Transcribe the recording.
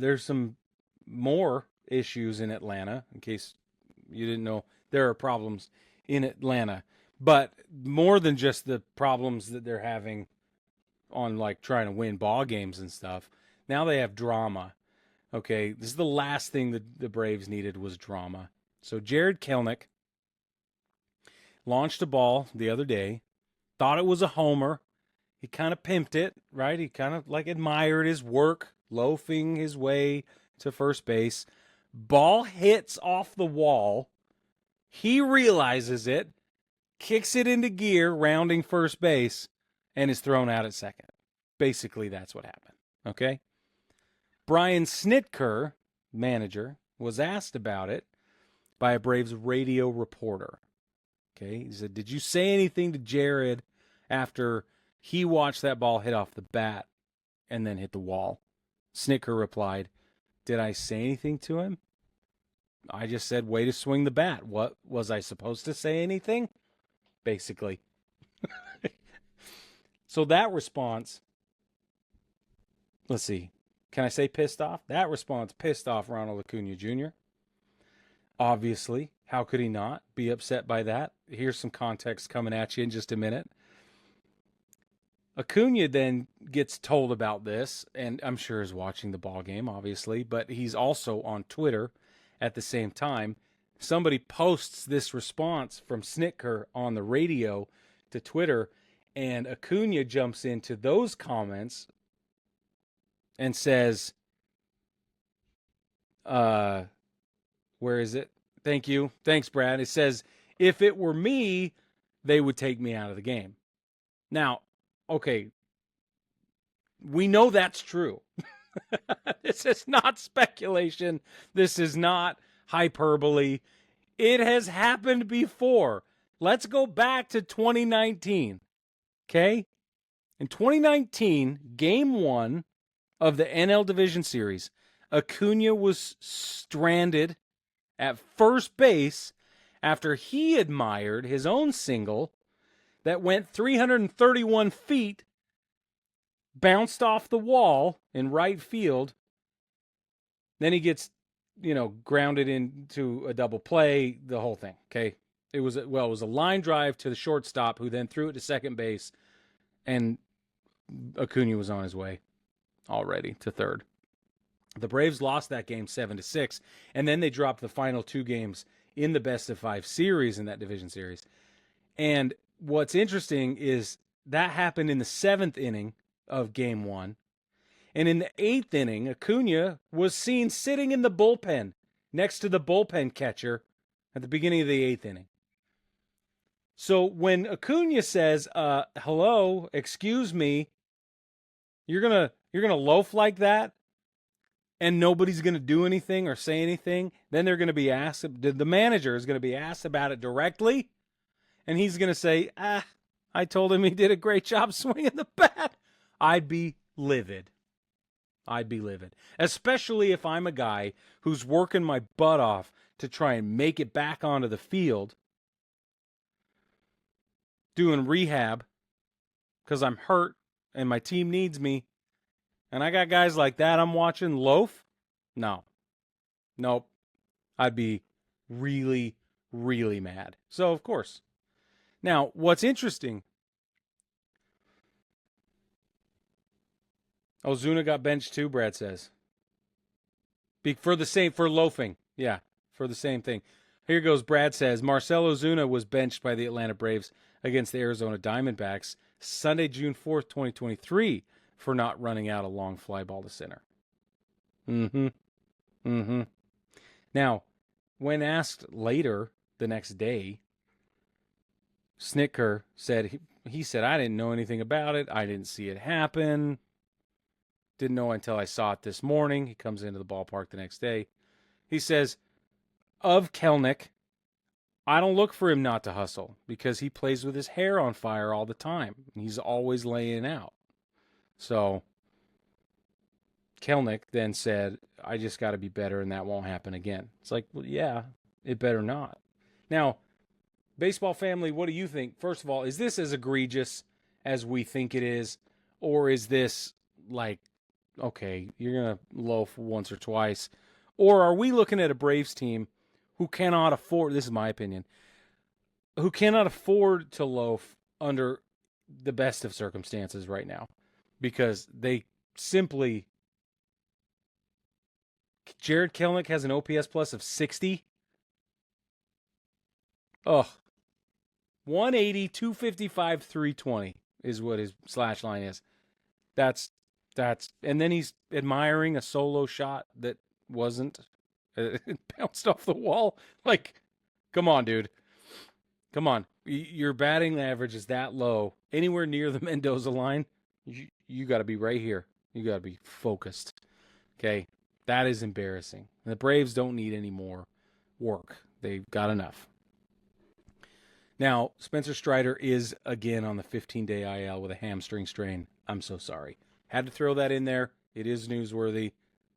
there's some more issues in Atlanta, in case you didn't know, there are problems in Atlanta. But more than just the problems that they're having on like trying to win ball games and stuff, now they have drama. Okay, this is the last thing that the Braves needed was drama. So Jared Kelenic launched a ball the other day, thought it was a homer. He kind of pimped it, right? He kind of like admired his work, loafing his way to first base. Ball hits off the wall. He realizes it, kicks it into gear, rounding first base, and is thrown out at second. Basically, that's what happened. Okay? Brian Snitker, manager, was asked about it by a Braves radio reporter. Okay? He said, "Did you say anything to Jared after he watched that ball hit off the bat and then hit the wall?" Snitker replied, "Did I say anything to him? I just said, way to swing the bat. What, was I supposed to say anything?" Basically. So that response, let's see, can I say pissed off? That response pissed off Ronald Acuna Jr. Obviously, how could he not be upset by that? Here's some context coming at you in just a minute. Acuna then gets told about this, and I'm sure is watching the ball game, obviously, but he's also on Twitter at the same time. Somebody posts this response from Snitker on the radio to Twitter, and Acuna jumps into those comments and says, where is it? Thank you. Thanks, Brad. It says, "If it were me, they would take me out of the game." Now, okay, we know that's true. This is not speculation. This is not hyperbole. It has happened before. Let's go back to 2019. Okay? In 2019, game 1 of the NL Division Series, Acuna was stranded at first base after he admired his own single that went 331 feet, bounced off the wall in right field. Then he gets, grounded into a double play, the whole thing, okay? It was a line drive to the shortstop who then threw it to second base, and Acuna was on his way already to third. The Braves lost that game 7-6, and then they dropped the final 2 games in the best-of-5 series in that division series. And what's interesting is that happened in the 7th inning of game 1. And in the 8th inning, Acuna was seen sitting in the bullpen next to the bullpen catcher at the beginning of the 8th inning. So when Acuna says, "Hello, excuse me, you're gonna loaf like that, and nobody's gonna do anything or say anything," then they're gonna be asked. The manager is gonna be asked about it directly, and he's gonna say, "I told him he did a great job swinging the bat." I'd be livid. Especially if I'm a guy who's working my butt off to try and make it back onto the field, doing rehab because I'm hurt and my team needs me, and I got guys like that I'm watching loaf. Nope. I'd be really, really mad. So, of course. Now, what's interesting, Ozuna got benched too, Brad says. For loafing. Yeah, for the same thing. Here goes, Brad says, Marcell Ozuna was benched by the Atlanta Braves against the Arizona Diamondbacks Sunday, June 4th, 2023, for not running out a long fly ball to center. Now, when asked later the next day, Snitker said, he said, "I didn't know anything about it. I didn't see it happen. Didn't know until I saw it this morning." He comes into the ballpark the next day. He says, of Kelenic, "I don't look for him not to hustle because he plays with his hair on fire all the time. He's always laying out." So Kelenic then said, "I just got to be better and that won't happen again." It's like, well, yeah, it better not. Now, baseball family, what do you think? First of all, is this as egregious as we think it is? Or is this like okay, you're going to loaf once or twice. Or are we looking at a Braves team who cannot afford, this is my opinion, who cannot afford to loaf under the best of circumstances right now? Because they simply, Jared Kelenic has an OPS plus of 60. Oh, 180, 255, 320 is what his slash line is. That's and then he's admiring a solo shot that wasn't. It bounced off the wall. Like, come on, dude. Come on. Your batting average is that low. Anywhere near the Mendoza line, you got to be right here. You got to be focused. Okay? That is embarrassing. The Braves don't need any more work. They've got enough. Now, Spencer Strider is again on the 15-day IL with a hamstring strain. I'm so sorry. Had to throw that in there. It is newsworthy.